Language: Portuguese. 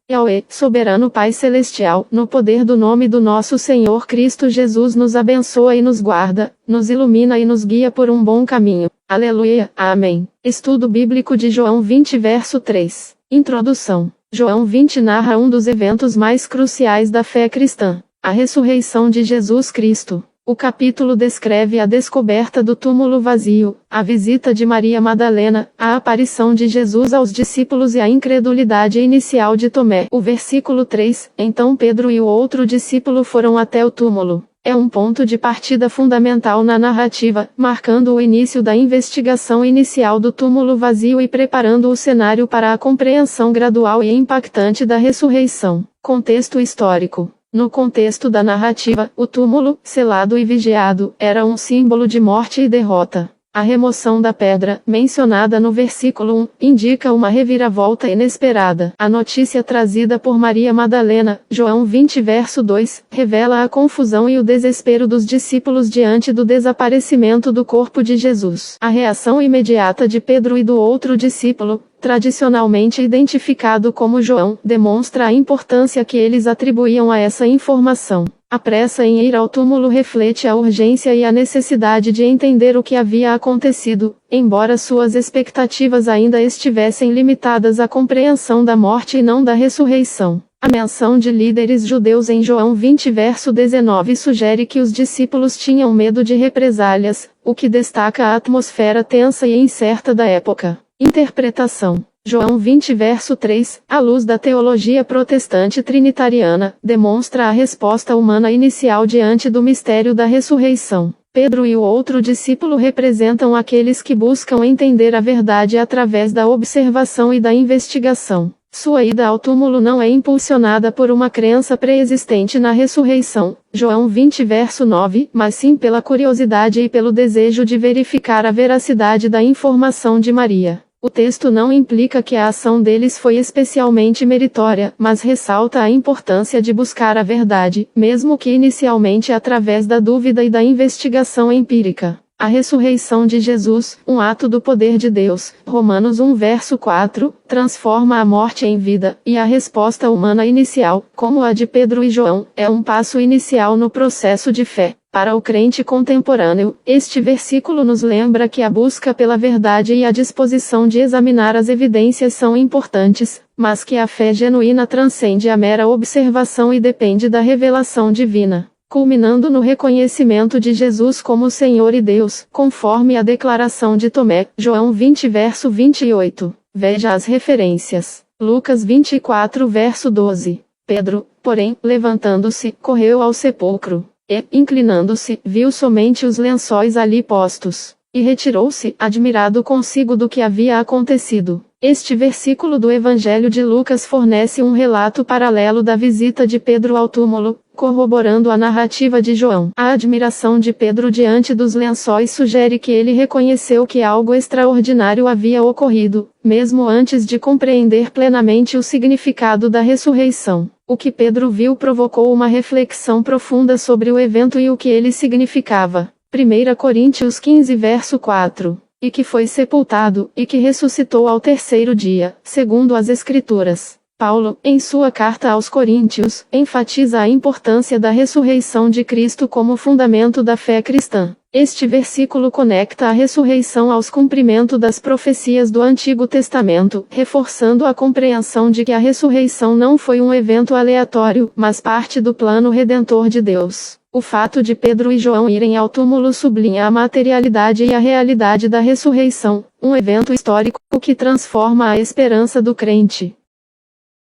Yahweh, soberano Pai Celestial, no poder do nome do nosso Senhor Cristo Jesus nos abençoa e nos guarda, nos ilumina e nos guia por um bom caminho. Aleluia, amém. Estudo bíblico de João 20 verso 3. Introdução. João 20 narra um dos eventos mais cruciais da fé cristã, a ressurreição de Jesus Cristo. O capítulo descreve a descoberta do túmulo vazio, a visita de Maria Madalena, a aparição de Jesus aos discípulos e a incredulidade inicial de Tomé. O versículo 3, então Pedro e o outro discípulo foram até o túmulo. É um ponto de partida fundamental na narrativa, marcando o início da investigação inicial do túmulo vazio e preparando o cenário para a compreensão gradual e impactante da ressurreição. Contexto histórico. No contexto da narrativa, o túmulo, selado e vigiado, era um símbolo de morte e derrota. A remoção da pedra, mencionada no versículo 1, indica uma reviravolta inesperada. A notícia trazida por Maria Madalena, João 20 verso 2, revela a confusão e o desespero dos discípulos diante do desaparecimento do corpo de Jesus. A reação imediata de Pedro e do outro discípulo, tradicionalmente identificado como João, demonstra a importância que eles atribuíam a essa informação. A pressa em ir ao túmulo reflete a urgência e a necessidade de entender o que havia acontecido, embora suas expectativas ainda estivessem limitadas à compreensão da morte e não da ressurreição. A menção de líderes judeus em João 20 verso 19 sugere que os discípulos tinham medo de represálias, o que destaca a atmosfera tensa e incerta da época. Interpretação. João 20 verso 3, à luz da teologia protestante trinitariana, demonstra a resposta humana inicial diante do mistério da ressurreição. Pedro e o outro discípulo representam aqueles que buscam entender a verdade através da observação e da investigação. Sua ida ao túmulo não é impulsionada por uma crença pré-existente na ressurreição, João 20 verso 9, mas sim pela curiosidade e pelo desejo de verificar a veracidade da informação de Maria. O texto não implica que a ação deles foi especialmente meritória, mas ressalta a importância de buscar a verdade, mesmo que inicialmente através da dúvida e da investigação empírica. A ressurreição de Jesus, um ato do poder de Deus, Romanos 1 verso 4, transforma a morte em vida, e a resposta humana inicial, como a de Pedro e João, é um passo inicial no processo de fé. Para o crente contemporâneo, este versículo nos lembra que a busca pela verdade e a disposição de examinar as evidências são importantes, mas que a fé genuína transcende a mera observação e depende da revelação divina, culminando no reconhecimento de Jesus como Senhor e Deus, conforme a declaração de Tomé, João 20 verso 28. Veja as referências. Lucas 24 verso 12. Pedro, porém, levantando-se, correu ao sepulcro. E, inclinando-se, viu somente os lençóis ali postos, e retirou-se, admirado consigo do que havia acontecido. Este versículo do Evangelho de Lucas fornece um relato paralelo da visita de Pedro ao túmulo, corroborando a narrativa de João. A admiração de Pedro diante dos lençóis sugere que ele reconheceu que algo extraordinário havia ocorrido, mesmo antes de compreender plenamente o significado da ressurreição. O que Pedro viu provocou uma reflexão profunda sobre o evento e o que ele significava. 1 Coríntios 15 verso 4. E que foi sepultado, e que ressuscitou ao terceiro dia, segundo as Escrituras. Paulo, em sua carta aos Coríntios, enfatiza a importância da ressurreição de Cristo como fundamento da fé cristã. Este versículo conecta a ressurreição aos cumprimentos das profecias do Antigo Testamento, reforçando a compreensão de que a ressurreição não foi um evento aleatório, mas parte do plano redentor de Deus. O fato de Pedro e João irem ao túmulo sublinha a materialidade e a realidade da ressurreição, um evento histórico que transforma a esperança do crente.